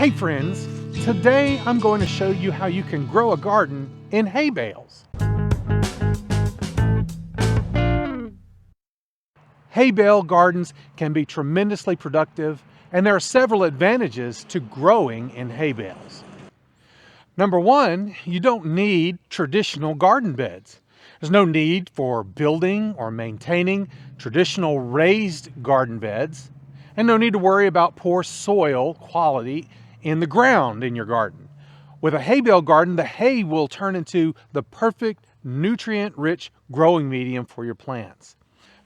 Hey friends, today I'm going to show you how you can grow a garden in hay bales. Hay bale gardens can be tremendously productive, and there are several advantages to growing in hay bales. Number one, you don't need traditional garden beds. There's no need for building or maintaining traditional raised garden beds, and no need to worry about poor soil quality in the ground in your garden. With a hay bale garden, the hay will turn into the perfect nutrient-rich growing medium for your plants.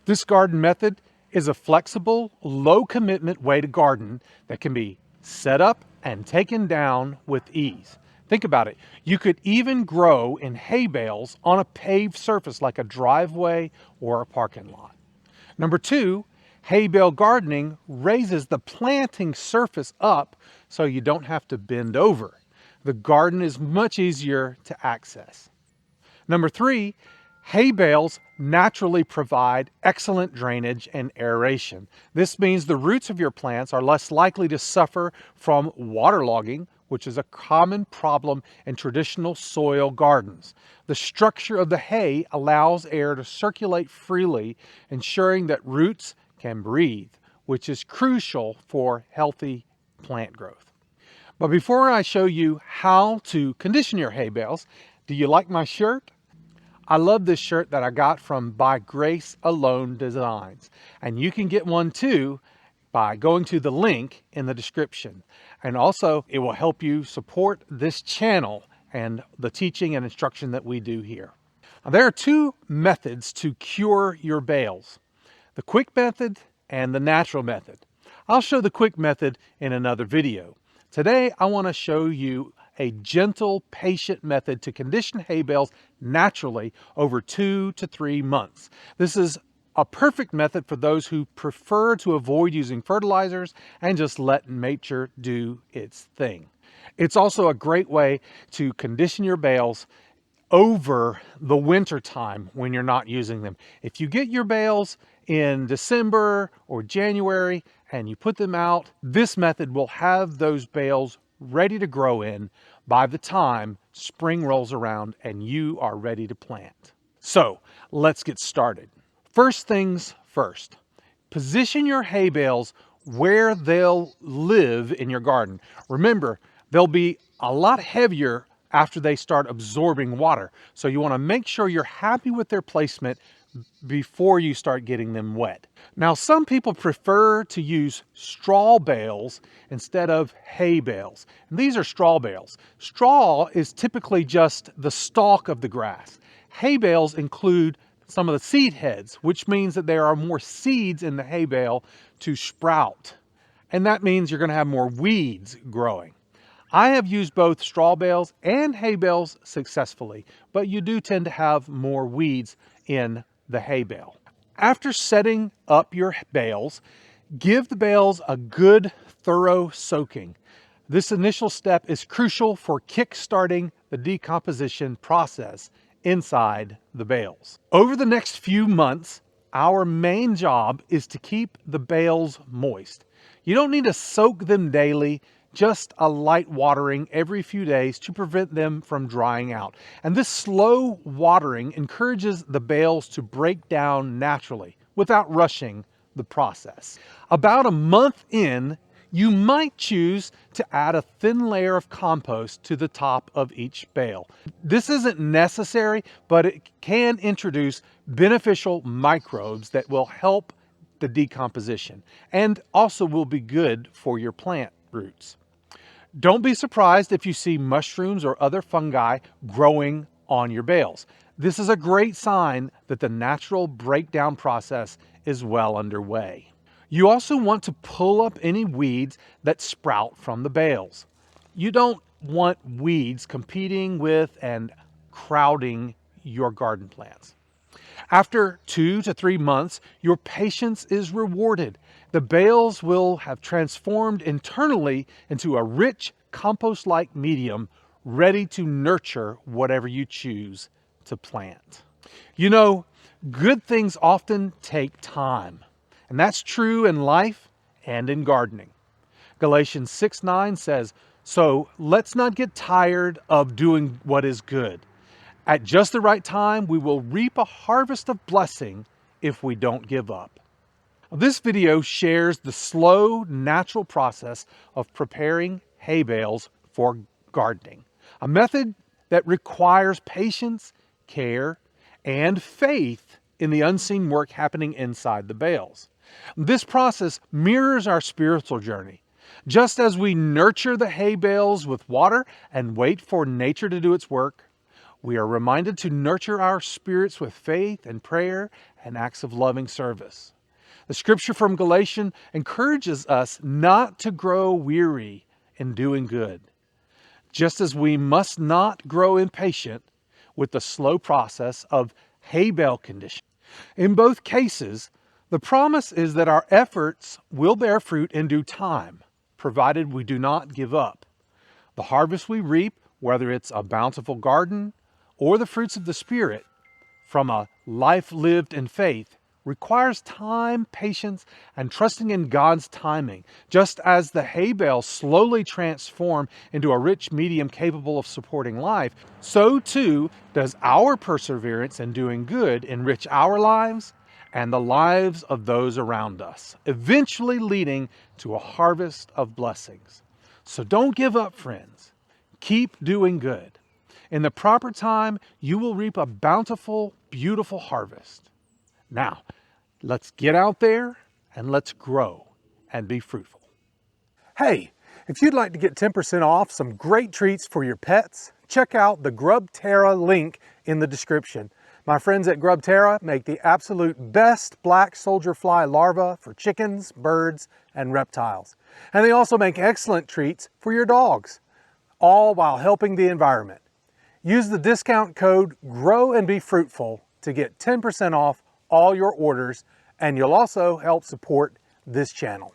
This garden method is a flexible, low-commitment way to garden that can be set up and taken down with ease. Think about it. You could even grow in hay bales on a paved surface like a driveway or a parking lot. Number two, hay bale gardening raises the planting surface up so you don't have to bend over. The garden is much easier to access. Number three, hay bales naturally provide excellent drainage and aeration. This means the roots of your plants are less likely to suffer from waterlogging, which is a common problem in traditional soil gardens. The structure of the hay allows air to circulate freely, ensuring that roots can breathe, which is crucial for healthy plant growth. But before I show you how to condition your hay bales, do you like my shirt? I love this shirt that I got from By Grace Alone Designs, and you can get one too by going to the link in the description. And also, it will help you support this channel and the teaching and instruction that we do here. Now, there are two methods to cure your bales: the quick method and the natural method. I'll show the quick method in another video. Today, I want to show you a gentle, patient method to condition hay bales naturally over 2 to 3 months. This is a perfect method for those who prefer to avoid using fertilizers and just let nature do its thing. It's also a great way to condition your bales over the winter time when you're not using them. If you get your bales in December or January and you put them out, this method will have those bales ready to grow in by the time spring rolls around and you are ready to plant. So let's get started. First things first, position your hay bales where they'll live in your garden. Remember, they'll be a lot heavier after they start absorbing water. So you want to make sure you're happy with their placement before you start getting them wet. Now, some people prefer to use straw bales instead of hay bales. And these are straw bales. Straw is typically just the stalk of the grass. Hay bales include some of the seed heads, which means that there are more seeds in the hay bale to sprout. And that means you're going to have more weeds growing. I have used both straw bales and hay bales successfully, but you do tend to have more weeds in the hay bale. After setting up your bales, give the bales a good, thorough soaking. This initial step is crucial for kick-starting the decomposition process inside the bales. Over the next few months, our main job is to keep the bales moist. You don't need to soak them daily, just a light watering every few days to prevent them from drying out. And this slow watering encourages the bales to break down naturally without rushing the process. About a month in, you might choose to add a thin layer of compost to the top of each bale. This isn't necessary, but it can introduce beneficial microbes that will help the decomposition and also will be good for your plant roots. Don't be surprised if you see mushrooms or other fungi growing on your bales. This is a great sign that the natural breakdown process is well underway. You also want to pull up any weeds that sprout from the bales. You don't want weeds competing with and crowding your garden plants. After 2 to 3 months, your patience is rewarded. The bales will have transformed internally into a rich compost-like medium ready to nurture whatever you choose to plant. You know, good things often take time, and that's true in life and in gardening. Galatians 6:9 says, "So let's not get tired of doing what is good. At just the right time, we will reap a harvest of blessing if we don't give up." This video shares the slow, natural process of preparing hay bales for gardening, a method that requires patience, care, and faith in the unseen work happening inside the bales. This process mirrors our spiritual journey. Just as we nurture the hay bales with water and wait for nature to do its work, we are reminded to nurture our spirits with faith and prayer and acts of loving service. The scripture from Galatians encourages us not to grow weary in doing good, just as we must not grow impatient with the slow process of hay bale condition. In both cases, the promise is that our efforts will bear fruit in due time, provided we do not give up. The harvest we reap, whether it's a bountiful garden or the fruits of the Spirit from a life lived in faith, requires time, patience, and trusting in God's timing. Just as the hay bales slowly transform into a rich medium capable of supporting life, so too does our perseverance in doing good enrich our lives and the lives of those around us, eventually leading to a harvest of blessings. So don't give up, friends. Keep doing good. In the proper time, you will reap a bountiful, beautiful harvest. Now, let's get out there and let's grow and be fruitful. Hey, if you'd like to get 10% off some great treats for your pets, check out the Grubterra link in the description. My friends at Grubterra make the absolute best black soldier fly larvae for chickens, birds, and reptiles. And they also make excellent treats for your dogs, all while helping the environment. Use the discount code GROWANDBEFRUITFUL to get 10% off all your orders, and you'll also help support this channel.